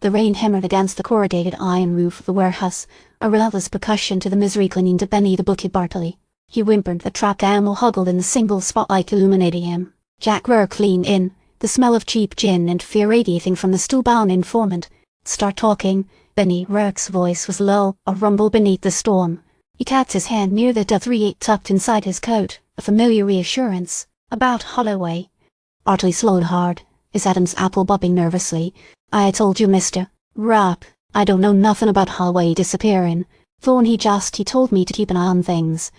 The rain hammered against the corrugated iron roof of the warehouse, a relentless percussion to the misery clinging to Benny the Bookie Bartoli. He whimpered, the trapped animal huddled in the single spotlight illuminating him. Jack Rourke leaned in, the smell of cheap gin and fear radiating from the stool-bound informant. "Start talking." Benny Rourke's voice was low, a rumble beneath the storm. He kept his hand near the .38 tucked inside his coat, a familiar reassurance. "About Holloway." Bartoli slowed hard, his Adam's apple bobbing nervously. "I told you, Mr. Rourke, I don't know nothing about Holloway disappearing. Thorne he told me to keep an eye on things.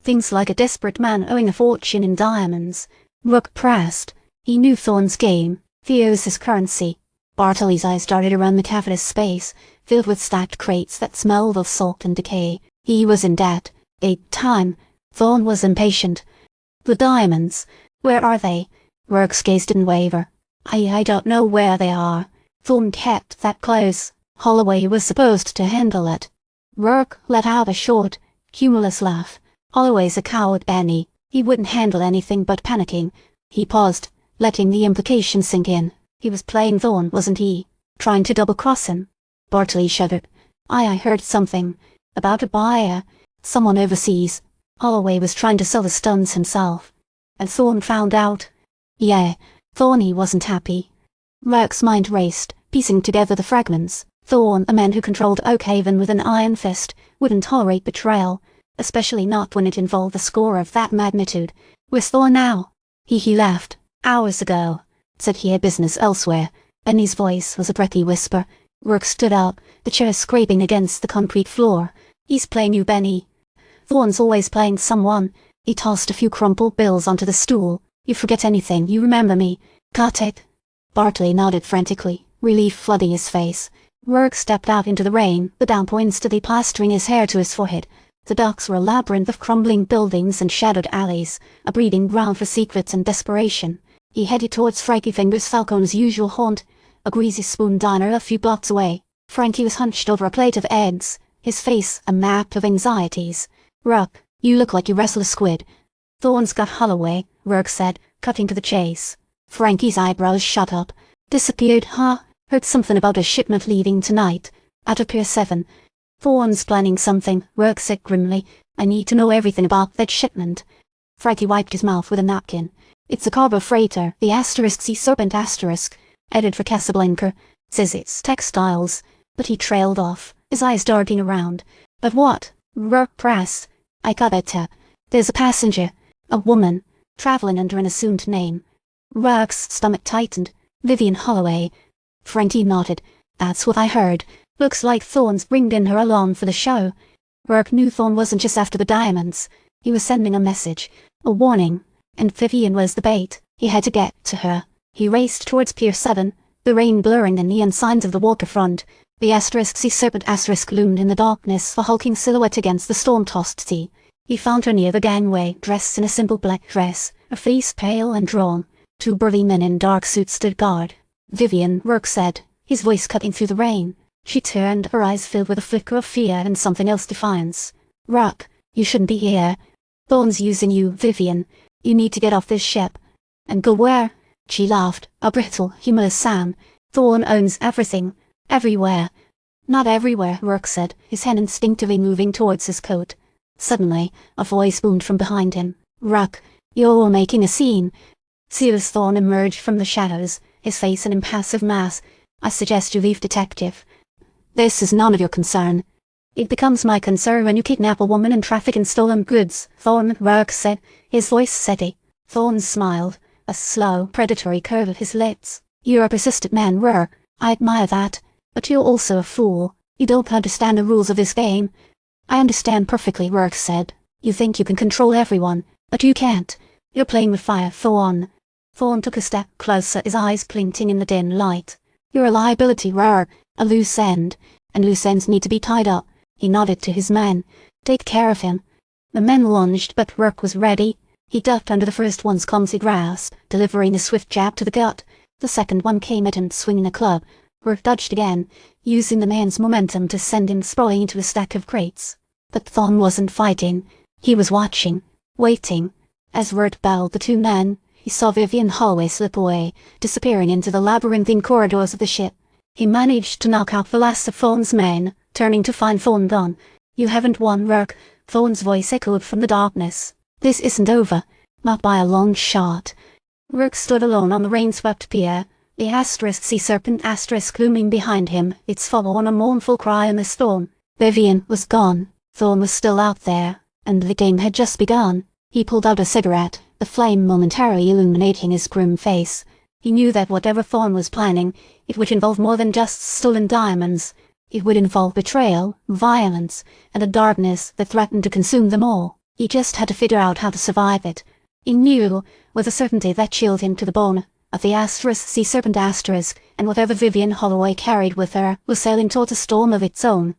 Things like a desperate man owing a fortune in diamonds." Rourke pressed. He knew Thorne's game. Fear was his currency. Bartoli's eyes darted around the cavernous space, filled with stacked crates that smelled of salt and decay. He was in debt. Time. Thorne was impatient. "The diamonds. Where are they?" Rourke's gaze didn't waver. I don't know where they are. Thorne kept that close. Holloway was supposed to handle it." Rourke let out a short, humorless laugh. "Holloway's a coward, Benny. He wouldn't handle anything but panicking." He paused, letting the implication sink in. He was playing Thorne, wasn't he? Trying to double-cross him? Bartoli shuddered. I heard something. About a buyer. Someone overseas. Holloway was trying to sell the stuns himself. And Thorne found out. Yeah, Thorne wasn't happy." Rourke's mind raced, piecing together the fragments. Thorne, a man who controlled Oakhaven with an iron fist, wouldn't tolerate betrayal, especially not when it involved a score of that magnitude. "Where's Thorne now?" He left. "Hours ago." Said he had business elsewhere. Benny's voice was a breathy whisper. Rourke stood up, the chair scraping against the concrete floor. "He's playing you, Benny." "Thorne's always playing someone." He tossed a few crumpled bills onto the stool. "You forget anything, you remember me. Got it?" Bartoli nodded frantically, relief flooding his face. Rourke stepped out into the rain, the downpour instantly plastering his hair to his forehead. The docks were a labyrinth of crumbling buildings and shadowed alleys, a breeding ground for secrets and desperation. He headed towards Frankie Fingers Falcone's usual haunt, a greasy spoon diner a few blocks away. Frankie was hunched over a plate of eggs, his face a map of anxieties. "Rourke, you look like you wrestle a squid." "Thorne's got Holloway," Rourke said, cutting to the chase. Frankie's eyebrows shot up. "Disappeared, huh? Heard something about a shipment leaving tonight. Out of Pier 7. "Thorne's planning something," Rourke said grimly. "I need to know everything about that shipment." Frankie wiped his mouth with a napkin. "It's a cargo freighter, the Sea Serpent *, headed for Casablanca. Says it's textiles." But he trailed off, his eyes darting around. "But what?" Rourke pressed. "I got it. There's a passenger. A woman. Traveling under an assumed name." Rourke's stomach tightened. "Vivian Holloway." Frankie nodded. "That's what I heard. Looks like Thorne's bringing her along for the show." Rourke knew Thorne wasn't just after the diamonds. He was sending a message. A warning. And Vivian was the bait. He had to get to her. He raced towards Pier 7, the rain blurring the neon signs of the waterfront. The Sea Serpent loomed in the darkness, a hulking silhouette against the storm-tossed sea. He found her near the gangway, dressed in a simple black dress, her face pale and drawn. Two burly men in dark suits stood guard. "Vivian," Rourke said, his voice cutting through the rain. She turned, her eyes filled with a flicker of fear and something else defiance. "Rourke, you shouldn't be here. Thorne's using you, Vivian. You need to get off this ship." "And go where?" She laughed, a brittle, humorless sound. "Thorne owns everything. Everywhere." "Not everywhere," Rourke said, his hand instinctively moving towards his coat. Suddenly, a voice boomed from behind him. "Rourke, you're making a scene." Silas Thorne emerged from the shadows, his face an impassive mass. "I suggest you leave, detective." "This is none of your concern." "It becomes my concern when you kidnap a woman and traffic in stolen goods," Thorne, Rourke said, his voice steady. Thorne smiled, a slow, predatory curve of his lips. "You're a persistent man, Rourke. I admire that. But you're also a fool. You don't understand the rules of this game." "I understand perfectly," Rourke said. "You think you can control everyone, but you can't. You're playing with fire, Thorne." Thorne took a step closer, his eyes glinting in the dim light. "You're a liability, Rourke, a loose end, and loose ends need to be tied up." He nodded to his men. "Take care of him." The men lunged, but Rourke was ready. He ducked under the first one's clumsy grasp, delivering a swift jab to the gut. The second one came at him, swinging a club. Rourke dodged again, using the man's momentum to send him sprawling into a stack of crates. But Thorne wasn't fighting. He was watching, waiting. As Rourke belled the two men, he saw Vivian Holloway slip away, disappearing into the labyrinthine corridors of the ship. He managed to knock out the last of Thorne's men, turning to find Thorne gone. "You haven't won, Rourke," Thorne's voice echoed from the darkness. "This isn't over. Not by a long shot." Rourke stood alone on the rain-swept pier, the Sea Serpent looming behind him, its follow-on a mournful cry in the storm. Vivian was gone. Thorne was still out there, and the game had just begun. He pulled out a cigarette, the flame momentarily illuminating his grim face. He knew that whatever Thorne was planning, it would involve more than just stolen diamonds. It would involve betrayal, violence, and a darkness that threatened to consume them all. He just had to figure out how to survive it. He knew, with a certainty that chilled him to the bone, of the Sea Serpent and whatever Vivian Holloway carried with her was sailing towards a storm of its own.